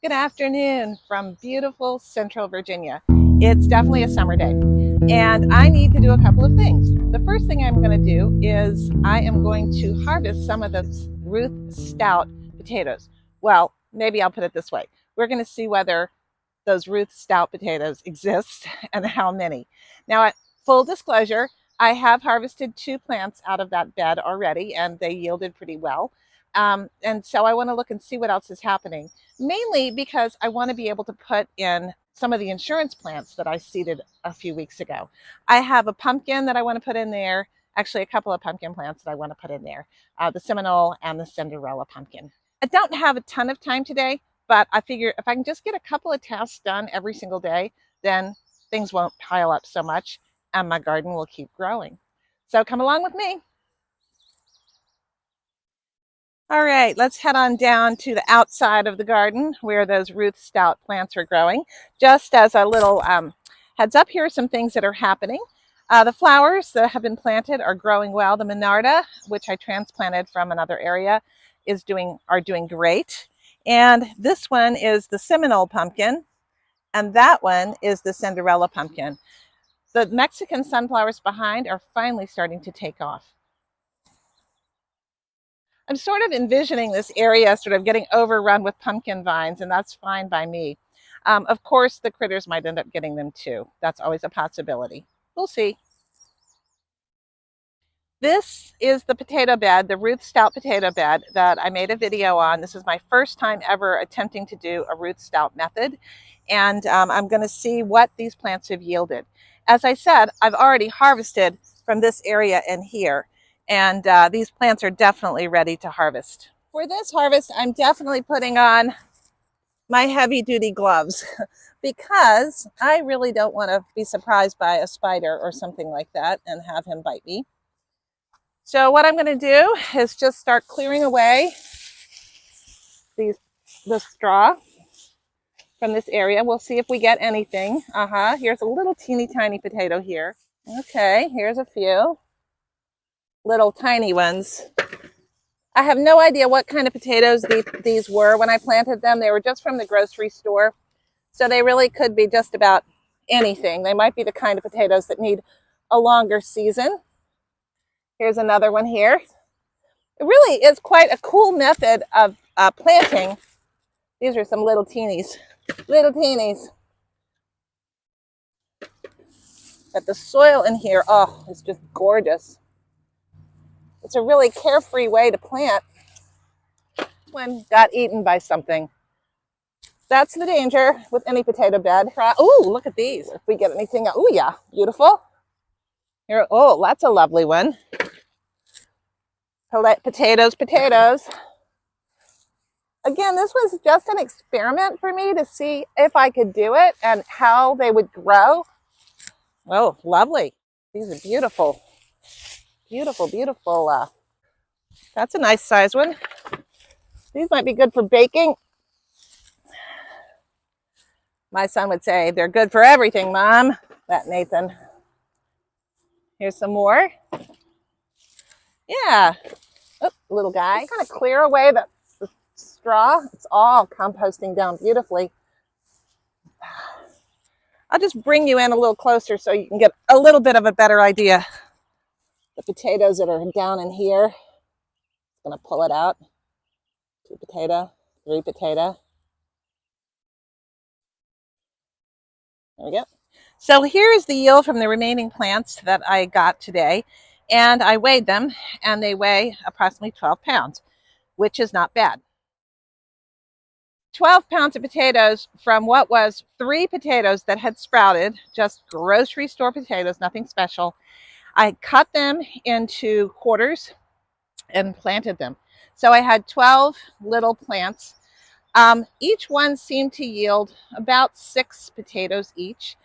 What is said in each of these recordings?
Good afternoon from beautiful Central Virginia. It's definitely a summer day, and I need to do a couple of things. The first thing I'm going to do is I am going to harvest some of the Ruth Stout potatoes. Well, maybe I'll put it this way. We're going to see whether those Ruth Stout potatoes exist and how many. Now, at full disclosure, I have harvested 2 plants out of that bed already, and they yielded pretty well. And so I want to look and see what else is happening, mainly because I want to be able to put in some of the insurance plants that I seeded a few weeks ago. I have a pumpkin that I want to put in there, actually a couple of pumpkin plants that I want to put in there, the Seminole and the Cinderella pumpkin. I don't have a ton of time today, but I figure if I can just get a couple of tasks done every single day, then things won't pile up so much and my garden will keep growing. So come along with me. All right, let's head on down to the outside of the garden where those Ruth Stout plants are growing. Just as a little heads up, here are some things that are happening. The flowers that have been planted are growing well. The Monarda, which I transplanted from another area, are doing great. And this one is the Seminole pumpkin, and that one is the Cinderella pumpkin. The Mexican sunflowers behind are finally starting to take off. I'm sort of envisioning this area sort of getting overrun with pumpkin vines, and that's fine by me. Of course, the critters might end up getting them too. That's always a possibility. We'll see. This is the potato bed, the Ruth Stout potato bed that I made a video on. This is my first time ever attempting to do a Ruth Stout method, and I'm going to see what these plants have yielded. As I said, I've already harvested from this area in here, and these plants are definitely ready to harvest. For this harvest, I'm definitely putting on my heavy-duty gloves because I really don't want to be surprised by a spider or something like that and have him bite me. So what I'm going to do is just start clearing away the straw from this area. We'll see if we get anything. Here's a little teeny tiny potato here. Okay, here's a few little tiny ones. I have no idea what kind of potatoes these were when I planted them. They were just from the grocery store. So they really could be just about anything. They might be the kind of potatoes that need a longer season. Here's another one here. It really is quite a cool method of planting. These are some little teenies. Little teenies. But the soil in here, oh, it's just gorgeous. It's a really carefree way to plant. One got eaten by something. That's the danger with any potato bed. Oh, look at these. If we get anything, oh yeah, beautiful. Here, oh, that's a lovely one. Potatoes, potatoes. Again, this was just an experiment for me to see if I could do it and how they would grow. Oh, lovely. These are beautiful. Beautiful, beautiful. That's a nice size one. These might be good for baking. My son would say, they're good for everything, Mom. That Nathan. Here's some more. Yeah. Oh, little guy. Just kind of clear away the straw. It's all composting down beautifully. I'll just bring you in a little closer so you can get a little bit of a better idea. The potatoes that are down in here. I'm going to pull it out. 2 potato, 3 potato. There we go. So here is the yield from the remaining plants that I got today. And I weighed them, and they weigh approximately 12 pounds, which is not bad. 12 pounds of potatoes from what was 3 potatoes that had sprouted, just grocery store potatoes, nothing special. I cut them into quarters and planted them. So I had 12 little plants. Each one seemed to yield about 6 potatoes each.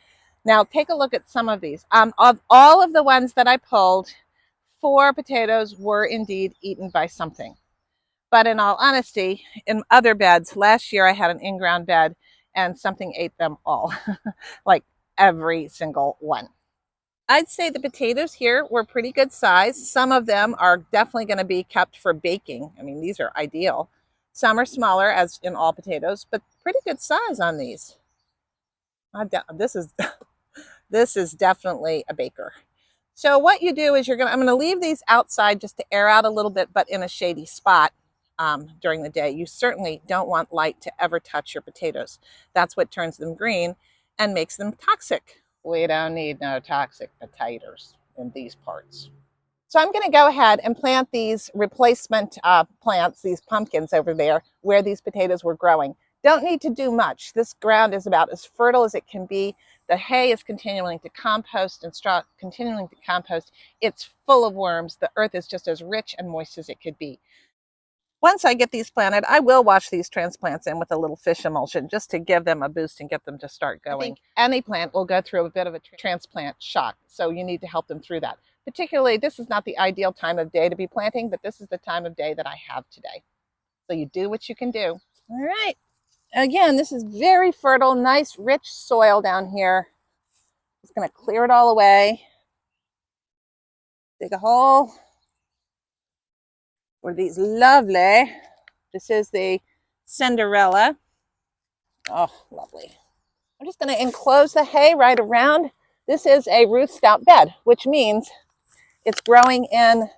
Now take a look at some of these. Of all of the ones that I pulled, 4 potatoes were indeed eaten by something. But in all honesty, in other beds, last year I had an in-ground bed and something ate them all, like every single one. I'd say the potatoes here were pretty good size. Some of them are definitely going to be kept for baking. I mean, these are ideal. Some are smaller, as in all potatoes, but pretty good size on these. This is definitely a baker. So what you do is I'm going to leave these outside just to air out a little bit, but in a shady spot during the day. You certainly don't want light to ever touch your potatoes. That's what turns them green and makes them toxic. We don't need no toxic potatoes in these parts. So I'm going to go ahead and plant these replacement plants, these pumpkins over there where these potatoes were growing. Don't need to do much. This ground is about as fertile as it can be. The hay is continuing to compost and straw continuing to compost. It's full of worms. The earth is just as rich and moist as it could be. Once I get these planted, I will wash these transplants in with a little fish emulsion just to give them a boost and get them to start going. I think any plant will go through a bit of a transplant shock, so you need to help them through that. Particularly, this is not the ideal time of day to be planting, but this is the time of day that I have today. So you do what you can do. All right. Again, this is very fertile, nice, rich soil down here. Just going to clear it all away. Dig a hole for these lovely, this is the Cinderella. Oh, lovely. I'm just going to enclose the hay right around. This is a Ruth Stout bed, which means it's growing in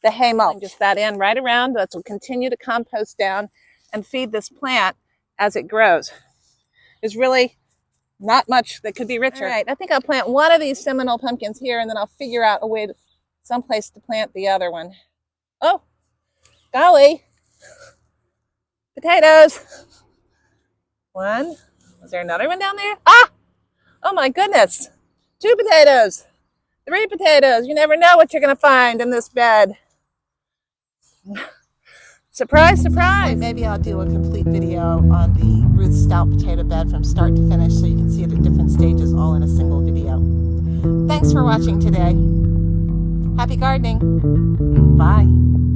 the hay mulch. Just that in right around. That will continue to compost down and feed this plant as it grows. There's really not much that could be richer. All right, I think I'll plant one of these Seminole pumpkins here, and then I'll figure out a way to, someplace to plant the other one. Oh, golly. Potatoes. One. Was there another one down there? Ah! Oh my goodness. 2 potatoes. 3 potatoes. You never know what you're going to find in this bed. Surprise, surprise. Maybe I'll do a complete video on the Ruth Stout potato bed from start to finish so you can see it at different stages all in a single video. Thanks for watching today. Happy gardening. Bye.